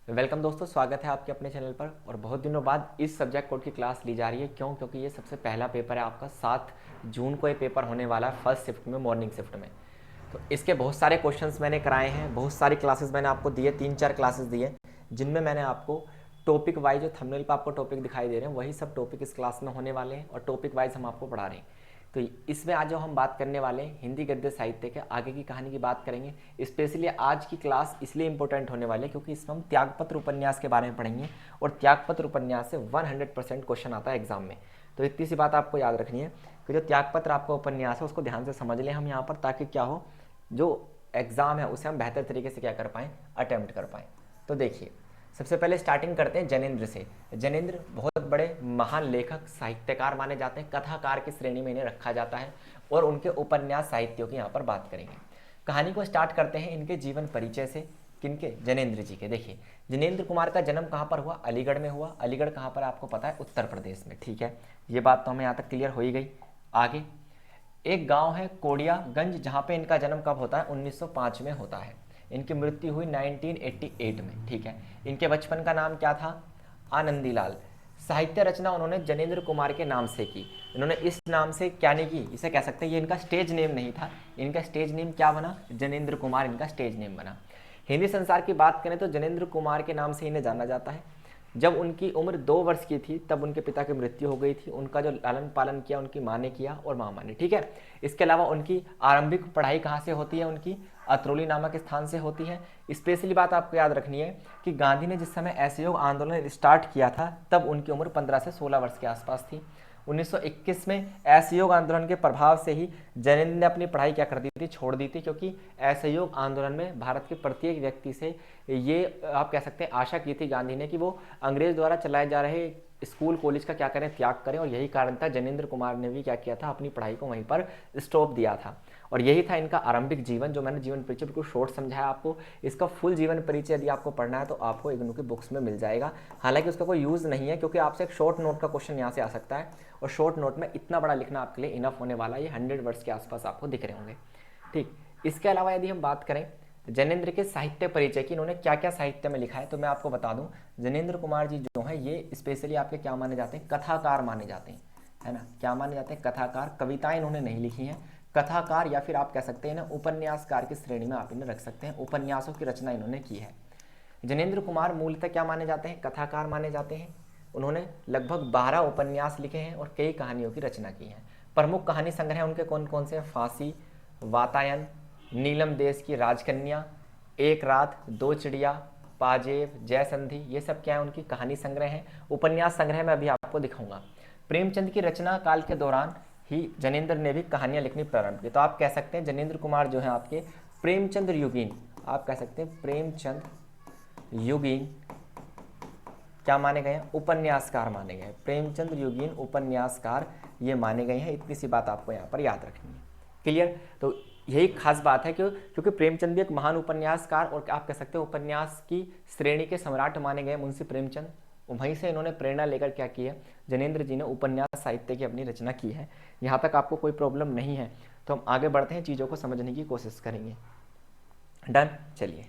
Welcome दोस्तों, स्वागत है आपके अपने चैनल पर। और बहुत दिनों बाद इस सब्जेक्ट कोड की क्लास ली जा रही है। क्यों? क्योंकि ये सबसे पहला पेपर है आपका। 7 जून को ये पेपर होने वाला है, फर्स्ट शिफ्ट में, मॉर्निंग शिफ्ट में। तो इसके बहुत सारे क्वेश्चंस मैंने कराए हैं, बहुत सारी क्लासेस मैंने आपको दिए, 3-4 क्लासेस दिए, जिनमें मैंने आपको टॉपिक वाइज, जो थंबनेल पर आपको टॉपिक दिखाई दे रहे हैं, वही सब टॉपिक इस क्लास में होने वाले हैं और टॉपिक वाइज हम आपको पढ़ा रहे हैं। तो इसमें आज जो हम बात करने वाले हैं, हिंदी गद्य साहित्य के आगे की कहानी की बात करेंगे। स्पेशली आज की क्लास इसलिए इंपॉर्टेंट होने वाली है क्योंकि इसमें हम त्यागपत्र उपन्यास के बारे में पढ़ेंगे और त्यागपत्र उपन्यास से 100% क्वेश्चन आता है एग्जाम में। तो इतनी सी बात आपको याद रखनी है कि जो त्यागपत्र आपका उपन्यास है उसको ध्यान से समझ लें हम यहाँ पर, ताकि क्या हो, जो एग्जाम है उसे हम बेहतर तरीके से क्या कर पाएँ, अटेम्प्ट कर पाएँ। तो देखिए, सबसे पहले स्टार्टिंग करते हैं जनेंद्र से। जनेंद्र बहुत बड़े महान लेखक, साहित्यकार माने जाते हैं, कथाकार की श्रेणी में इन्हें रखा जाता है और उनके उपन्यास साहित्यों की यहाँ पर बात करेंगे। कहानी को स्टार्ट करते हैं इनके जीवन परिचय से। किनके? जनेंद्र जी के। देखिए, जनेंद्र कुमार का जन्म कहाँ पर हुआ? अलीगढ़ में हुआ। अलीगढ़ कहाँ पर आपको पता है? उत्तर प्रदेश में। ठीक है, ये बात तो हमें यहाँ तक क्लियर हो ही गई। आगे एक गांव है कोडियागंज, जहाँ पे इनका जन्म कब होता है? 1905 में होता है। इनकी मृत्यु हुई 1988 में। ठीक है, इनके बचपन का नाम क्या था? आनंदीलाल। साहित्य रचना उन्होंने जनेंद्र कुमार के नाम से की। इन्होंने इस नाम से क्या नहीं की, इसे कह सकते हैं ये इनका स्टेज नेम नहीं था। इनका स्टेज नेम क्या बना? जनेंद्र कुमार इनका स्टेज नेम बना। हिंदी संसार की बात करें तो जनेंद्र कुमार के नाम से इन्हें जाना जाता है। जब उनकी उम्र 2 वर्ष की थी तब उनके पिता की मृत्यु हो गई थी। उनका जो लालन पालन किया उनकी माँ ने किया और मामा ने। ठीक है, इसके अलावा उनकी आरंभिक पढ़ाई कहाँ से होती है? उनकी अतरौली नामक स्थान से होती है। स्पेशली बात आपको याद रखनी है कि गांधी ने जिस समय असहयोग आंदोलन स्टार्ट किया था तब उनकी उम्र 15 से 16 वर्ष के आसपास थी। 1921 में असहयोग आंदोलन के प्रभाव से ही जनेंद्र ने अपनी पढ़ाई क्या कर दी थी? छोड़ दी थी, क्योंकि असहयोग आंदोलन में भारत के प्रत्येक व्यक्ति से ये आप कह सकते हैं आशा की थी गांधी ने कि वो अंग्रेज द्वारा चलाए जा रहे स्कूल कॉलेज का क्या करें, त्याग करें। और यही कारण था, जनेंद्र कुमार ने भी क्या किया था? अपनी पढ़ाई को वहीं पर स्टॉप दिया था। और यही था इनका आरंभिक जीवन, जो मैंने जीवन परिचय बिल्कुल शॉर्ट समझाया आपको। इसका फुल जीवन परिचय यदि आपको पढ़ना है तो आपको इग्नू की बुक्स में मिल जाएगा। हालांकि उसका कोई यूज़ नहीं है, क्योंकि आपसे एक शॉर्ट नोट का क्वेश्चन यहाँ से आ सकता है और शॉर्ट नोट में इतना बड़ा लिखना आपके लिए इनफ होने वाला है। ये 100 वर्ड्स के आसपास आपको दिख रहे होंगे। ठीक, इसके अलावा यदि हम बात करें जनेंद्र के साहित्य परिचय की, इन्होंने क्या क्या साहित्य में लिखा है, तो मैं आपको बता दूं, जनेंद्र कुमार जी जो है ये स्पेशली आपके क्या माने जाते हैं? कथाकार माने जाते हैं, है ना। क्या माने जाते हैं? कथाकार। कविताएं इन्होंने नहीं लिखी हैं, कथाकार या फिर आप कह सकते हैं ना उपन्यासकार की श्रेणी में आप इन्हें रख सकते हैं। उपन्यासों की रचना इन्होंने की है। जनेंद्र कुमार मूलतः क्या माने जाते हैं? कथाकार माने जाते हैं। उन्होंने लगभग 12 उपन्यास लिखे हैं और कई कहानियों की रचना की है। प्रमुख कहानी संग्रह उनके कौन कौन से हैं? फांसी, वातायन, नीलम देश की राजकन्या, एक रात, दो चिड़िया, पाजेब, जयसंधि, ये सब क्या है? उनकी कहानी संग्रह है। उपन्यास संग्रह में अभी आपको दिखाऊंगा। प्रेमचंद की रचना काल के दौरान ही जनेंद्र ने भी कहानियां लिखनी प्रारंभ की। तो आप कह सकते हैं जनेंद्र कुमार जो है आपके प्रेमचंद युगीन, आप कह सकते हैं प्रेमचंद युगीन क्या माने गए हैं? उपन्यासकार माने गए हैं। प्रेमचंद युगीन उपन्यासकार ये माने गए हैं। इतनी सी बात आपको यहाँ पर याद रखनी है। क्लियर? तो यही खास बात है क्योंकि प्रेमचंद भी एक महान उपन्यासकार और आप कह सकते हैं उपन्यास की श्रेणी के सम्राट माने गए मुंशी प्रेमचंद। वहीं से इन्होंने प्रेरणा लेकर क्या की है? जनेंद्र जी ने उपन्यास साहित्य की अपनी रचना की है। यहाँ तक आपको कोई प्रॉब्लम नहीं है, तो हम आगे बढ़ते हैं, चीज़ों को समझने की कोशिश करेंगे। डन। चलिए,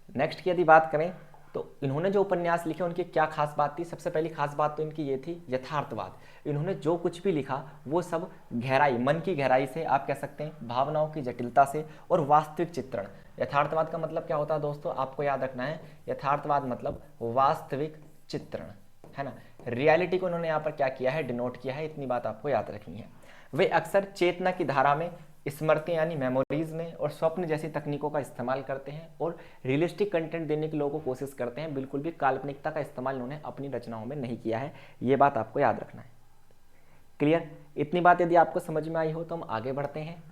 नेक्स्ट की यदि बात करें तो इन्होंने जो उपन्यास लिखे उनकी क्या खास बात थी? सबसे पहली खास बात तो इनकी ये थी यथार्थवाद। इन्होंने जो कुछ भी लिखा वो सब गहराई, मन की गहराई से, आप कह सकते हैं भावनाओं की जटिलता से और वास्तविक चित्रण। यथार्थवाद का मतलब क्या होता है दोस्तों? आपको याद रखना है, यथार्थवाद मतलब वास्तविक चित्रण, है ना। रियलिटी को इन्होंने यहाँ पर क्या किया है? डिनोट किया है। इतनी बात आपको याद रखनी है। वे अक्सर चेतना की धारा में, स्मृति यानी मेमोरीज में और स्वप्न जैसी तकनीकों का इस्तेमाल करते हैं और रियलिस्टिक कंटेंट देने की लोगों को कोशिश करते हैं। बिल्कुल भी काल्पनिकता का इस्तेमाल इन्होंने अपनी रचनाओं में नहीं किया है। ये बात आपको याद रखना है। क्लियर? इतनी बात यदि आपको समझ में आई हो तो हम आगे बढ़ते हैं।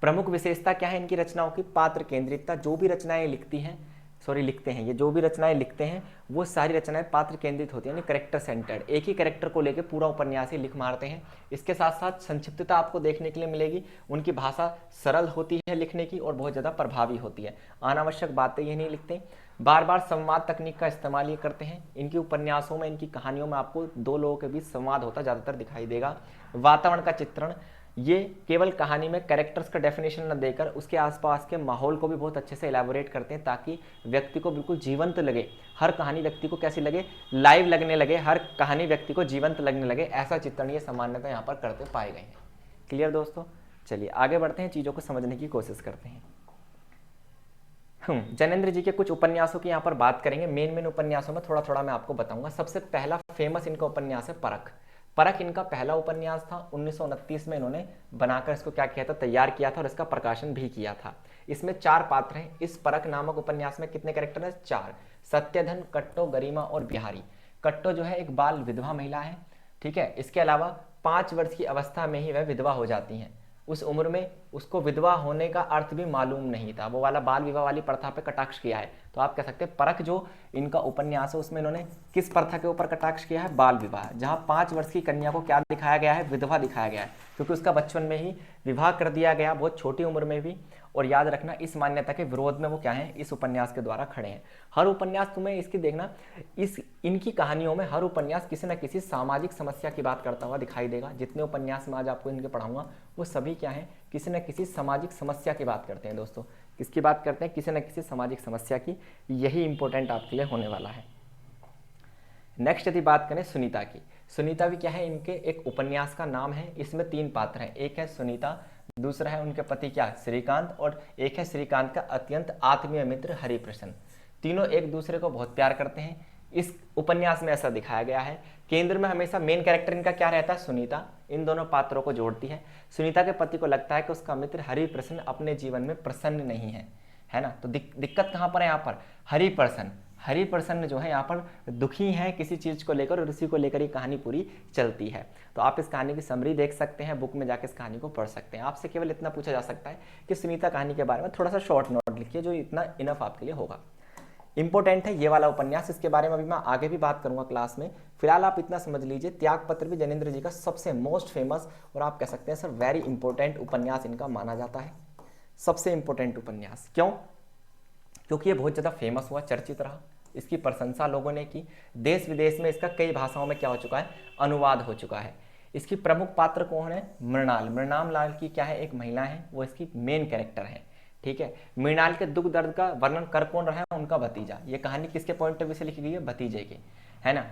प्रमुख विशेषता क्या है इनकी रचनाओं की? पात्र केंद्रितता। जो भी रचनाएं लिखते हैं, ये जो भी रचनाएं लिखते हैं वो सारी रचनाएं पात्र केंद्रित होती है, यानी कैरेक्टर सेंटर्ड। एक ही कैरेक्टर को लेकर पूरा उपन्यास ही लिख मारते हैं। इसके साथ साथ संक्षिप्तता आपको देखने के लिए मिलेगी। उनकी भाषा सरल होती है लिखने की और बहुत ज़्यादा प्रभावी होती है। अनावश्यक बातें ये नहीं लिखते। बार बार संवाद तकनीक का इस्तेमाल ये करते हैं। इनकी उपन्यासों में, इनकी कहानियों में आपको दो लोगों के बीच संवाद होता ज़्यादातर दिखाई देगा। वातावरण का चित्रण, ये केवल कहानी में कैरेक्टर्स का डेफिनेशन न देकर उसके आसपास के माहौल को भी बहुत अच्छे से एलैबोरेट करते हैं, ताकि व्यक्ति को बिल्कुल जीवंत लगे। हर कहानी व्यक्ति को कैसी लगे, लाइव लगने लगे, हर कहानी व्यक्ति को जीवंत लगने लगे, ऐसा चित्रण ये सामान्यतः यहाँ पर करते पाए गए हैं। क्लियर दोस्तों? चलिए आगे बढ़ते हैं, चीज़ों को समझने की कोशिश करते हैं। जैनेंद्र जी के कुछ उपन्यासों की यहाँ पर बात करेंगे। मेन उपन्यासों में थोड़ा थोड़ा मैं आपको बताऊंगा। सबसे पहला फेमस इनका उपन्यास है परख। परख इनका पहला उपन्यास था। 1929 में इन्होंने बनाकर इसको क्या किया था, तैयार किया था और इसका प्रकाशन भी किया था। इसमें 4 पात्र हैं। इस परख नामक उपन्यास में कितने कैरेक्टर हैं? 4। सत्यधन, कट्टो, गरिमा और बिहारी। कट्टो जो है एक बाल विधवा महिला है, ठीक है। इसके अलावा 5 वर्ष की अवस्था में ही वह विधवा हो जाती हैं। उस उम्र में उसको विधवा होने का अर्थ भी मालूम नहीं था। वो वाला बाल विवाह वाली प्रथा पे कटाक्ष किया है। तो आप कह सकते हैं परख जो इनका उपन्यास है उसमें इन्होंने किस प्रथा के ऊपर कटाक्ष किया है? बाल विवाह। जहाँ 5 वर्ष की कन्या को क्या दिखाया गया है? विधवा दिखाया गया है, क्योंकि उसका बचपन में ही विवाह कर दिया गया, बहुत छोटी उम्र में भी। और याद रखना, इस मान्यता के विरोध में वो क्या है, इस उपन्यास के द्वारा खड़े हैं। हर उपन्यास तुम्हें इसकी देखना, इनकी कहानियों में हर उपन्यास किसी न किसी सामाजिक समस्या की बात करता हुआ दिखाई देगा। जितने उपन्यास मैं आज आपको इनके पढ़ाऊंगा वो सभी क्या है, किसी न किसी सामाजिक समस्या की बात करते हैं दोस्तों। किसकी बात करते हैं? किसी न किसी सामाजिक समस्या की। यही इंपॉर्टेंट आपके लिए होने वाला है। नेक्स्ट यदि बात करें सुनीता की, सुनीता भी क्या है, इनके एक उपन्यास का नाम है। इसमें 3 पात्र हैं। एक है सुनीता, दूसरा है उनके पति क्या, श्रीकांत, और एक है श्रीकांत का अत्यंत आत्मीय मित्र हरिप्रसन्न। तीनों एक दूसरे को बहुत प्यार करते हैं। इस उपन्यास में ऐसा दिखाया गया है। केंद्र में हमेशा मेन कैरेक्टर इनका क्या रहता है? सुनीता। इन दोनों पात्रों को जोड़ती है। सुनीता के पति को लगता है कि उसका मित्र हरिप्रसन्न अपने जीवन में प्रसन्न नहीं है ना। तो दिक्कत कहाँ पर है? यहाँ पर हरिप्रसन्न। हरिप्रसन्न जो है यहाँ पर दुखी है किसी चीज़ को लेकर, और उसी को लेकर ये कहानी पूरी चलती है। तो आप इस कहानी की समरी देख सकते हैं, बुक में जाकर इस कहानी को पढ़ सकते हैं। आपसे केवल इतना पूछा जा सकता है कि सुनीता कहानी के बारे में थोड़ा सा शॉर्ट नोट लिखिए, जो इतना इनफ आपके लिए होगा। इंपॉर्टेंट है ये वाला उपन्यास, इसके बारे में अभी मैं आगे भी बात करूंगा क्लास में। फिलहाल आप इतना समझ लीजिए, त्यागपत्र भी जैनेंद्र जी का सबसे मोस्ट फेमस और आप कह सकते हैं सर वेरी इंपॉर्टेंट उपन्यास इनका माना जाता है। सबसे इंपॉर्टेंट उपन्यास क्यों? क्योंकि ये बहुत ज़्यादा फेमस हुआ, चर्चित रहा, इसकी प्रशंसा लोगों ने की। देश विदेश में इसका कई भाषाओं में क्या हो चुका है, अनुवाद हो चुका है। इसकी प्रमुख पात्र कौन है? मृणाल। मृणाल लाल की क्या है, एक महिला है, वो इसकी मेन कैरेक्टर है। ठीक है। मृणाल के दुख दर्द का वर्णन कर कौन रहा है? उनका भतीजा। ये कहानी किसके पॉइंट ऑफ व्यू से लिखी गई है? भतीजे के, है ना।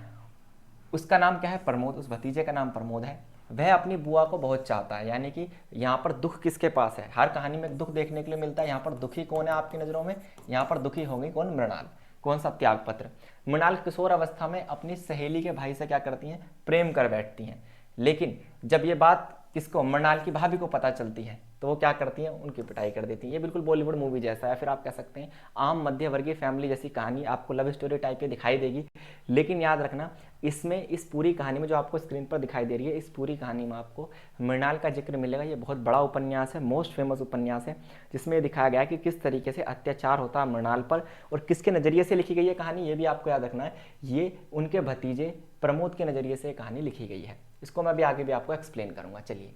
उसका नाम क्या है? प्रमोद। उस भतीजे का नाम प्रमोद है। वह अपनी बुआ को बहुत चाहता है। यानी कि यहाँ पर दुख किसके पास है? हर कहानी में दुख देखने के लिए मिलता है। यहाँ पर दुखी कौन है आपकी नज़रों में? यहाँ पर दुखी होंगी कौन? मृणाल। कौन सा? त्यागपत्र। मृणाल किशोर अवस्था में अपनी सहेली के भाई से क्या करती हैं? प्रेम कर बैठती हैं। लेकिन जब ये बात किसको? मृणाल की भाभी को पता चलती है, तो वो क्या करती हैं? उनकी पिटाई कर देती हैं। ये बिल्कुल बॉलीवुड मूवी जैसा है, फिर आप कह सकते हैं आम मध्य वर्गीय फैमिली जैसी कहानी आपको लव स्टोरी टाइप की दिखाई देगी। लेकिन याद रखना, इसमें इस पूरी कहानी में जो आपको स्क्रीन पर दिखाई दे रही है, इस पूरी कहानी में आपको मृणाल का जिक्र मिलेगा। ये बहुत बड़ा उपन्यास है, मोस्ट फेमस उपन्यास है, जिसमें दिखाया गया है कि किस तरीके से अत्याचार होता है मृणाल पर और किसके नज़रिए से लिखी गई है कहानी। ये भी आपको याद रखना है, ये उनके भतीजे प्रमोद के नज़रिए से कहानी लिखी गई है। इसको मैं भी आगे भी आपको एक्सप्लेन करूंगा। चलिए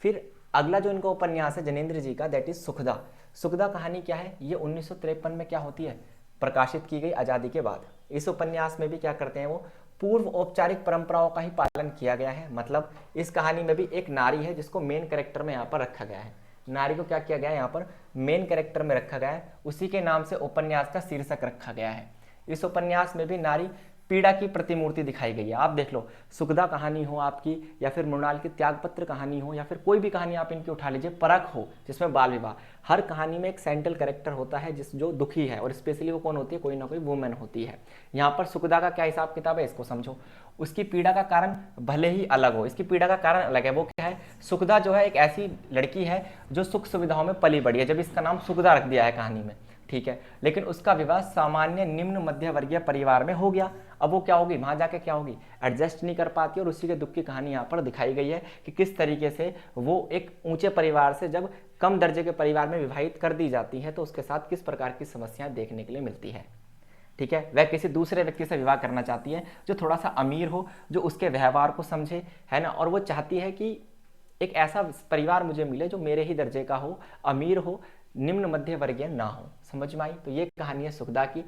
फिर अगला जो इनका उपन्यास है जैनेंद्र जी का, दैट इज सुखदा। सुखदा कहानी क्या है? ये 1953 में क्या होती है? प्रकाशित की गई आज़ादी के बाद। इस उपन्यास में भी क्या करते हैं वो? पूर्व औपचारिक परंपराओं का ही पालन किया गया है। मतलब इस कहानी में भी एक नारी है जिसको मेन कैरेक्टर में यहाँ पर रखा गया है। नारी को क्या किया गया है? यहाँ पर मेन कैरेक्टर में रखा गया है। उसी के नाम से उपन्यास का शीर्षक रखा गया है। इस उपन्यास में भी नारी पीड़ा की प्रतिमूर्ति दिखाई गई है। आप देख लो, सुखदा कहानी हो आपकी, या फिर मृणाल की त्यागपत्र कहानी हो, या फिर कोई भी कहानी आप इनकी उठा लीजिए, परख हो जिसमें बाल विवाह, हर कहानी में एक सेंट्रल कैरेक्टर होता है जो दुखी है, और स्पेशली वो कौन होती है? कोई ना कोई वुमेन होती है। यहाँ पर सुखदा का क्या हिसाब किताब है, इसको समझो। उसकी पीड़ा का कारण भले ही अलग हो, इसकी पीड़ा का कारण अलग है। वो क्या है? सुखदा जो है एक ऐसी लड़की है जो सुख सुविधाओं में पली बढ़ी है, जब इसका नाम सुखदा रख दिया है कहानी में, ठीक है। लेकिन उसका विवाह सामान्य निम्न मध्य वर्गीय परिवार में हो गया। अब वो क्या होगी? वहां जाके क्या होगी? एडजस्ट नहीं कर पाती, और उसी के दुख की कहानी यहाँ पर दिखाई गई है कि किस तरीके से वो एक ऊंचे परिवार से जब कम दर्जे के परिवार में विवाहित कर दी जाती है, तो उसके साथ किस प्रकार की समस्याएं देखने के लिए मिलती है। ठीक है। वह किसी दूसरे व्यक्ति से विवाह करना चाहती है जो थोड़ा सा अमीर हो, जो उसके व्यवहार को समझे, है ना, और वो चाहती है कि एक ऐसा परिवार मुझे मिले जो मेरे ही दर्जे का हो, अमीर हो, निम्न मध्य वर्गीय ना हो। समझ में आई? तो ये कहानी है सुखदा की।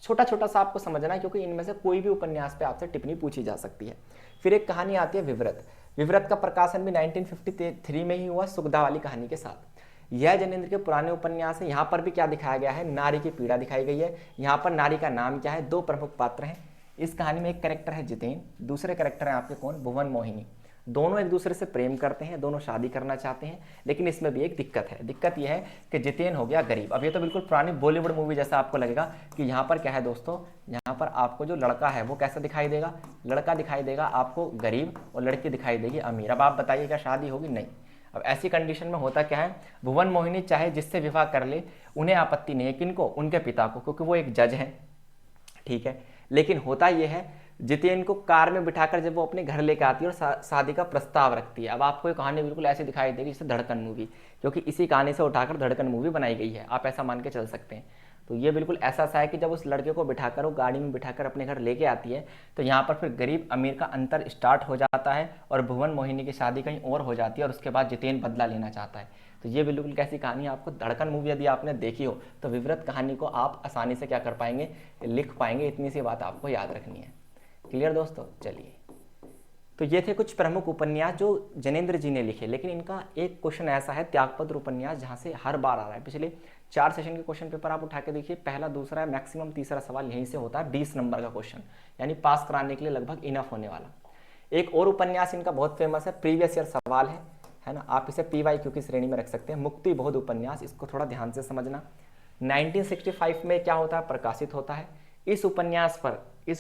छोटा छोटा सा आपको समझना है, क्योंकि इनमें से कोई भी उपन्यास पे आपसे टिप्पणी पूछी जा सकती है। फिर एक कहानी आती है विव्रत। विवृत का प्रकाशन भी 1953 में ही हुआ सुगधा वाली कहानी के साथ। यह जनेंद्र के पुराने उपन्यास है। यहाँ पर भी क्या दिखाया गया है, नारी की पीड़ा दिखाई गई है। यहाँ पर नारी का नाम क्या है, दो प्रमुख पात्र हैं इस कहानी में। एक कैरेक्टर है जितेन, दूसरे कैरेक्टर हैं आपके कौन, भुवन मोहिनी। दोनों एक दूसरे से प्रेम करते हैं, दोनों शादी करना चाहते हैं, लेकिन इसमें भी एक दिक्कत है। दिक्कत यह है कि जितेन हो गया गरीब। अब ये तो बिल्कुल पुरानी बॉलीवुड मूवी जैसा आपको लगेगा कि यहाँ पर क्या है दोस्तों, यहाँ पर आपको जो लड़का है वो कैसा दिखाई देगा, लड़का दिखाई देगा आपको गरीब और लड़की दिखाई देगी अमीर। अब आप बताइए क्या शादी होगी, नहीं। अब ऐसी कंडीशन में होता क्या है, भुवन मोहिनी चाहे जिससे विवाह कर ले, उन्हें आपत्ति नहीं है, किनको, उनके पिता को, क्योंकि वो एक जज हैं, ठीक है। लेकिन होता यह है जितेन को कार में बिठाकर जब वो अपने घर लेकर आती है और शादी का प्रस्ताव रखती है। अब आपको ये कहानी बिल्कुल ऐसी दिखाई देगी जैसे धड़कन मूवी, क्योंकि इसी कहानी से उठाकर धड़कन मूवी बनाई गई है, आप ऐसा मान के चल सकते हैं। तो ये बिल्कुल ऐसा सा है कि जब उस लड़के को बिठाकर वो गाड़ी में बिठाकर अपने घर लेके आती है, तो यहाँ पर फिर गरीब अमीर का अंतर स्टार्ट हो जाता है और भुवन मोहिनी की शादी कहीं और हो जाती है और उसके बाद जितेन बदला लेना चाहता है। तो ये बिल्कुल कैसी कहानी है, आपको धड़कन मूवी यदि आपने देखी हो तो विवृत कहानी को आप आसानी से क्या कर पाएंगे, लिख पाएंगे। इतनी सी बात आपको याद रखनी है। क्लियर दोस्तों, चलिए। तो ये थे कुछ प्रमुख उपन्यास जो जनेंद्र जी ने लिखे, लेकिन इनका एक क्वेश्चन ऐसा है त्यागपत्र उपन्यास, जहाँ से हर बार आ रहा है। पिछले 4 सेशन के क्वेश्चन पेपर आप उठा के देखिए, पहला, दूसरा, मैक्सिमम तीसरा सवाल यहीं से होता है। 20 नंबर का क्वेश्चन, यानी पास कराने के लिए लगभग इनफ होने वाला। एक और उपन्यास इनका बहुत फेमस है, प्रीवियस ईयर सवाल है ना, आप इसे PYQ की श्रेणी में रख सकते हैं। मुक्ति बोध उपन्यास, इसको थोड़ा ध्यान से समझना। 1965 में क्या होता है, प्रकाशित होता है। इस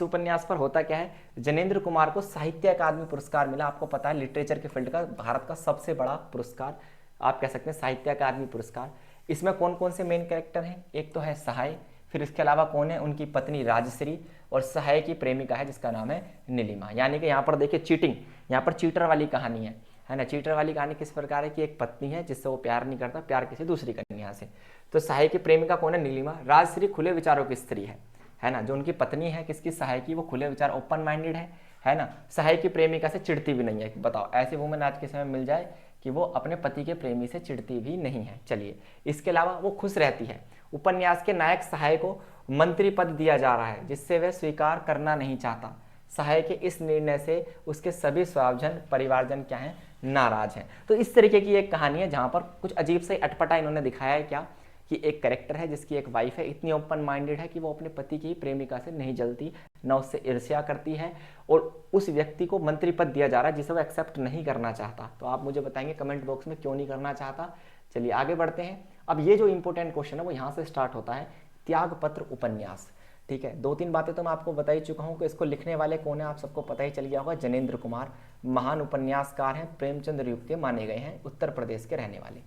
उपन्यास पर होता क्या है, जनेंद्र कुमार को साहित्य अकादमी पुरस्कार मिला। आपको पता है लिटरेचर के फील्ड का भारत का सबसे बड़ा पुरस्कार आप कह सकते हैं साहित्य अकादमी पुरस्कार। इसमें कौन कौन से मेन कैरेक्टर हैं, एक तो है सहाय, फिर इसके अलावा कौन है, उनकी पत्नी राजश्री, और सहाय की प्रेमिका है जिसका नाम है नीलिमा। यानी कि यहाँ पर देखिए चीटिंग, यहाँ पर चीटर वाली कहानी है ना। चीटर वाली कहानी किस प्रकार है कि एक पत्नी है जिससे वो प्यार नहीं करता, प्यार किसी दूसरी कन्या से। तो सहाय की प्रेमिका कौन है, नीलिमा। राजश्री खुले विचारों की स्त्री है ना। जो उनकी पत्नी है किसकी, सहाय की, वो खुले विचार, ओपन माइंडेड है ना। सहाय की प्रेमिका से चिढ़ती भी नहीं है। बताओ ऐसे वुमेन आज के समय मिल जाए कि वो अपने पति के प्रेमी से चिढ़ती भी नहीं है। चलिए, इसके अलावा वो खुश रहती है। उपन्यास के नायक सहाय को मंत्री पद दिया जा रहा है जिससे वह स्वीकार करना नहीं चाहता। सहाय के इस निर्णय से उसके सभी स्वजन परिवारजन क्या हैं, नाराज हैं। तो इस तरीके की एक कहानी है जहाँ पर कुछ अजीब से अटपटा इन्होंने दिखाया है क्या, कि एक कैरेक्टर है जिसकी एक वाइफ है, इतनी ओपन माइंडेड है कि वो अपने पति की प्रेमिका से नहीं जलती, न उससे ईर्ष्या करती है, और उस व्यक्ति को मंत्री पद दिया जा रहा है जिसे वो एक्सेप्ट नहीं करना चाहता। तो आप मुझे बताएंगे कमेंट बॉक्स में क्यों नहीं करना चाहता। चलिए आगे बढ़ते हैं। अब ये जो इंपॉर्टेंट क्वेश्चन है वो यहाँ से स्टार्ट होता है, त्यागपत्र उपन्यास। ठीक है, 2-3 बातें तो मैं आपको बता ही चुका हूँ कि इसको लिखने वाले कौन है, आप सबको पता ही चल गया होगा, जनेंद्र कुमार। महान उपन्यासकार हैं, प्रेमचंद युग के माने गए हैं, उत्तर प्रदेश के रहने वाले।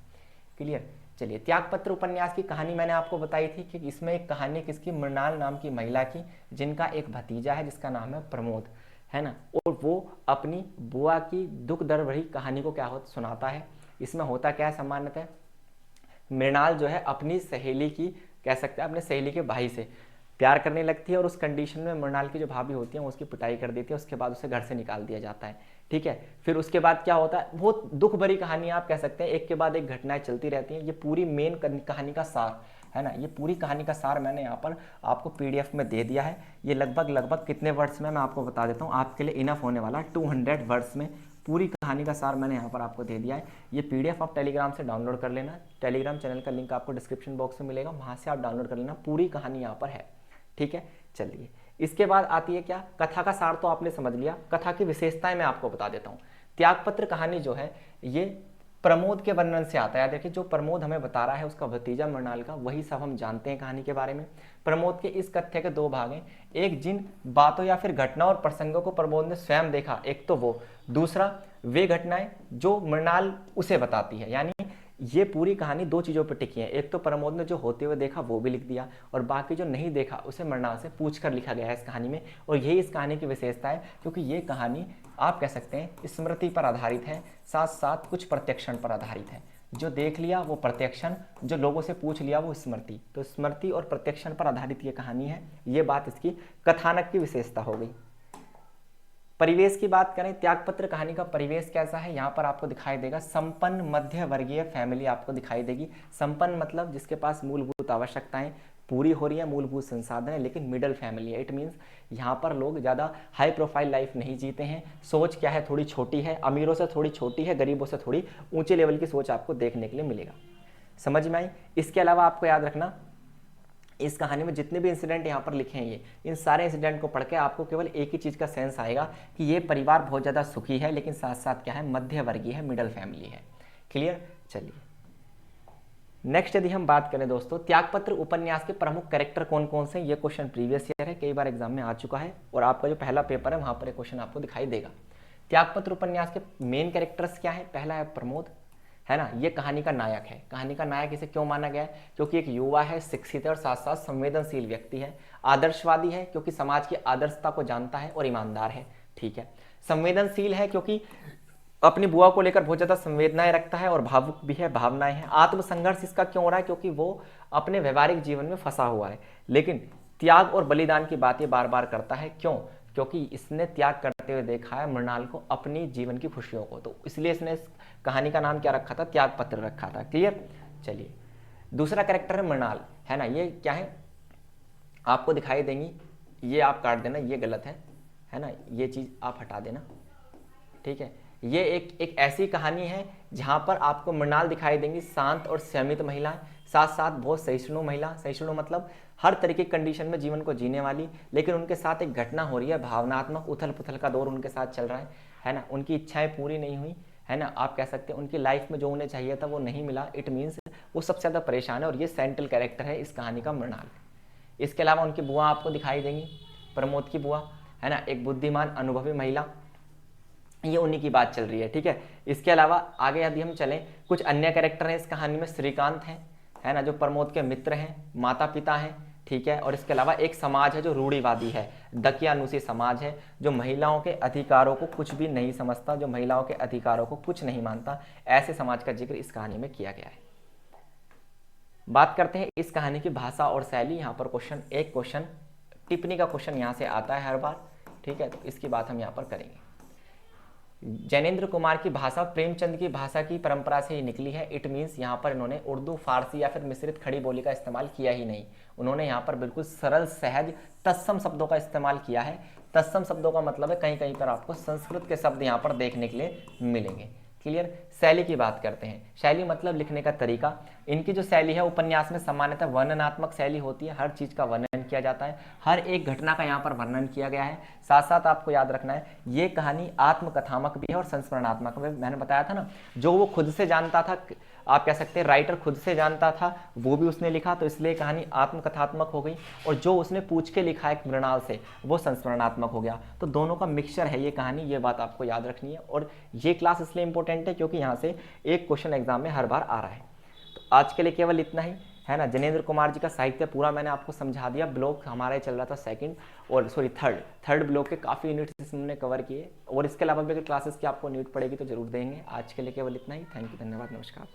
क्लियर। चलिए, त्यागपत्र उपन्यास की कहानी मैंने आपको बताई थी कि इसमें एक कहानी किसकी, मृणाल नाम की महिला की, जिनका एक भतीजा है जिसका नाम है प्रमोद, है ना। और वो अपनी बुआ की दुख दर्द भरी कहानी को क्या होता सुनाता है। इसमें होता क्या है, सामान्यतः मृणाल जो है अपनी सहेली की, कह सकते हैं अपने सहेली के भाई से प्यार करने लगती है, और उस कंडीशन में मृणाल की जो भाभी होती है वो उसकी पिटाई कर देती है, उसके बाद उसे घर से निकाल दिया जाता है। ठीक है, फिर उसके बाद क्या होता है, बहुत दुख भरी कहानी आप कह सकते हैं, एक के बाद एक घटनाएं चलती रहती हैं। ये पूरी मेन कहानी का सार है ना, ये पूरी कहानी का सार मैंने यहाँ पर आपको PDF में दे दिया है। ये लगभग कितने वर्ड्स में मैं आपको बता देता हूँ, आपके लिए इनफ होने वाला 200 वर्ड्स में पूरी कहानी का सार मैंने यहाँ पर आपको दे दिया है। ये PDF आप टेलीग्राम से डाउनलोड कर लेना, टेलीग्राम चैनल का लिंक आपको डिस्क्रिप्शन बॉक्स में मिलेगा, वहाँ से आप डाउनलोड कर लेना, पूरी कहानी यहाँ पर है। ठीक है, चलिए इसके बाद आती है क्या, कथा का सार तो आपने समझ लिया, कथा की विशेषताएं मैं आपको बता देता हूँ। त्यागपत्र कहानी जो है ये प्रमोद के वर्णन से आता है। देखिए जो प्रमोद हमें बता रहा है उसका भतीजा मृणाल का, वही सब हम जानते हैं कहानी के बारे में। प्रमोद के इस कथ्य के 2 भाग हैं, एक जिन बातों या फिर घटनाओं और प्रसंगों को प्रमोद ने स्वयं देखा, एक तो वो, दूसरा वे घटनाएं जो मृणाल उसे बताती है। यानी ये पूरी कहानी 2 चीज़ों पर टिकी है, एक तो प्रमोद ने जो होते हुए देखा वो भी लिख दिया, और बाकी जो नहीं देखा उसे मृणाल से पूछ कर लिखा गया है इस कहानी में। और यही इस कहानी की विशेषता है, क्योंकि ये कहानी आप कह सकते हैं स्मृति पर आधारित है, साथ साथ कुछ प्रत्यक्षण पर आधारित है। जो देख लिया वो प्रत्यक्षण, जो लोगों से पूछ लिया वो स्मृति। तो स्मृति और प्रत्यक्षण पर आधारित ये कहानी है, ये बात इसकी कथानक की विशेषता हो गई। परिवेश की बात करें, त्यागपत्र कहानी का परिवेश कैसा है, यहाँ पर आपको दिखाई देगा संपन्न मध्य वर्गीय फैमिली आपको दिखाई देगी। संपन्न मतलब जिसके पास मूलभूत आवश्यकताएं पूरी हो रही है, मूलभूत संसाधन है, लेकिन मिडल फैमिली है। इट मीन्स यहाँ पर लोग ज़्यादा हाई प्रोफाइल लाइफ नहीं जीते हैं। सोच क्या है, थोड़ी छोटी है, अमीरों से थोड़ी छोटी है, गरीबों से थोड़ी ऊंचे लेवल की सोच आपको देखने के लिए मिलेगा। समझ में आई। इसके अलावा आपको याद रखना, इस कहानी में जितने भी इंसिडेंट यहाँ पर लिखे हैं, ये इन सारे इंसिडेंट को पढ़ के आपको केवल एक ही चीज़ का सेंस आएगा कि ये परिवार बहुत ज़्यादा सुखी है, लेकिन साथ साथ क्या है, मध्य वर्गीय है, मिडल फैमिली है। क्लियर। चलिए नेक्स्ट यदि हम बात करें दोस्तों, त्यागपत्र उपन्यास के प्रमुख कैरेक्टर कौन कौन से, ये क्वेश्चन प्रीवियस ईयर है, कई बार एग्जाम में आ चुका है, और आपका जो पहला पेपर है वहाँ पर एक क्वेश्चन आपको दिखाई देगा। त्यागपत्र उपन्यास के मेन कैरेक्टर्स क्या है, पहला है प्रमोद, है ना, ये कहानी का नायक है। कहानी का नायक इसे क्यों माना गया है, क्योंकि एक युवा है, शिक्षित है और साथ साथ संवेदनशील व्यक्ति है। आदर्शवादी है क्योंकि समाज की आदर्शता को जानता है और ईमानदार है। ठीक है। संवेदनशील है क्योंकि अपनी बुआ को लेकर बहुत ज्यादा संवेदनाएं रखता है और भावुक भी है, भावनाएं हैं। आत्मसंघर्ष इसका क्यों हो रहा है, क्योंकि वो अपने व्यवहारिक जीवन में फंसा हुआ है, लेकिन त्याग और बलिदान की बातें बार बार करता है। क्यों, क्योंकि इसने त्याग करते हुए देखा है मृणाल को, अपनी जीवन की खुशियों को, तो इसलिए इसने इस कहानी का नाम क्या रखा था, त्यागपत्र रखा था। क्लियर। चलिए दूसरा कैरेक्टर है मृणाल, है ना, ये क्या है आपको दिखाई देंगी, ये आप काट देना, ये गलत है ना, ये चीज आप हटा देना। ठीक है। ये एक ऐसी कहानी है जहां पर आपको मृणाल दिखाई देंगी, शांत और संयमित महिला, साथ साथ बहुत सहिष्णु महिला। सहिष्णु मतलब हर तरीके की कंडीशन में जीवन को जीने वाली, लेकिन उनके साथ एक घटना हो रही है, भावनात्मक उथल पुथल का दौर उनके साथ चल रहा है ना, उनकी इच्छाएं पूरी नहीं हुई, है ना, आप कह सकते हैं उनकी लाइफ में जो उन्हें चाहिए था वो नहीं मिला। इट मीन्स वो सबसे ज़्यादा परेशान है, और ये सेंट्रल कैरेक्टर है इस कहानी का, मृणाल। इसके अलावा उनकी बुआ आपको दिखाई देंगी, प्रमोद की बुआ, है ना, एक बुद्धिमान अनुभवी महिला, ये उन्हीं की बात चल रही है। ठीक है। इसके अलावा आगे यदि हम चलें, कुछ अन्य कैरेक्टर हैं इस कहानी में। श्रीकांत है ना, जो प्रमोद के मित्र हैं, माता पिता हैं। ठीक है। और इसके अलावा एक समाज है जो रूढ़िवादी है, दकियानुसी समाज है, जो महिलाओं के अधिकारों को कुछ भी नहीं समझता, जो महिलाओं के अधिकारों को कुछ नहीं मानता। ऐसे समाज का जिक्र इस कहानी में किया गया है। बात करते हैं इस कहानी की भाषा और शैली। यहाँ पर एक क्वेश्चन टिप्पणी का क्वेश्चन यहाँ से आता है हर बार। ठीक है। तो इसकी बात हम यहाँ पर करेंगे। जैनेन्द्र कुमार की भाषा प्रेमचंद की भाषा की परंपरा से ही निकली है। इट मीन्स यहाँ पर इन्होंने उर्दू, फारसी या फिर मिश्रित खड़ी बोली का इस्तेमाल किया ही नहीं। उन्होंने यहाँ पर बिल्कुल सरल, सहज, तत्सम शब्दों का इस्तेमाल किया है। तत्सम शब्दों का मतलब है कहीं कहीं पर आपको संस्कृत के शब्द यहाँ पर देखने के लिए मिलेंगे। क्लियर। शैली की बात करते हैं। शैली मतलब लिखने का तरीका। इनकी जो शैली है उपन्यास में सामान्यतः वर्णनात्मक शैली होती है, हर चीज का वर्णन किया जाता है, हर एक घटना का यहाँ पर वर्णन किया गया है। साथ साथ आपको याद रखना है ये कहानी आत्मकथात्मक भी है और संस्मरणात्मक। मैंने बताया था ना, जो वो खुद से जानता था, आप कह सकते हैं राइटर खुद से जानता था, वो भी उसने लिखा, तो इसलिए कहानी आत्मकथात्मक हो गई, और जो उसने पूछ के लिखा है मृणाल से, वो संस्मरणात्मक हो गया। तो दोनों का मिक्सचर है ये कहानी, ये बात आपको याद रखनी है। और ये क्लास इसलिए इंपॉर्टेंट है क्योंकि यहाँ से एक क्वेश्चन एग्जाम में हर बार आ रहा है। तो आज के लिए केवल इतना ही, है ना। जैनेन्द्र कुमार जी का साहित्य पूरा मैंने आपको समझा दिया। ब्लॉक हमारा चल रहा था थर्ड ब्लॉक के काफ़ी यूनिट्स हमने कवर किए, और इसके अलावा भी अगर क्लासेस की आपको नीड पड़ेगी तो जरूर देंगे। आज के लिए केवल इतना ही। थैंक यू, धन्यवाद, नमस्कार।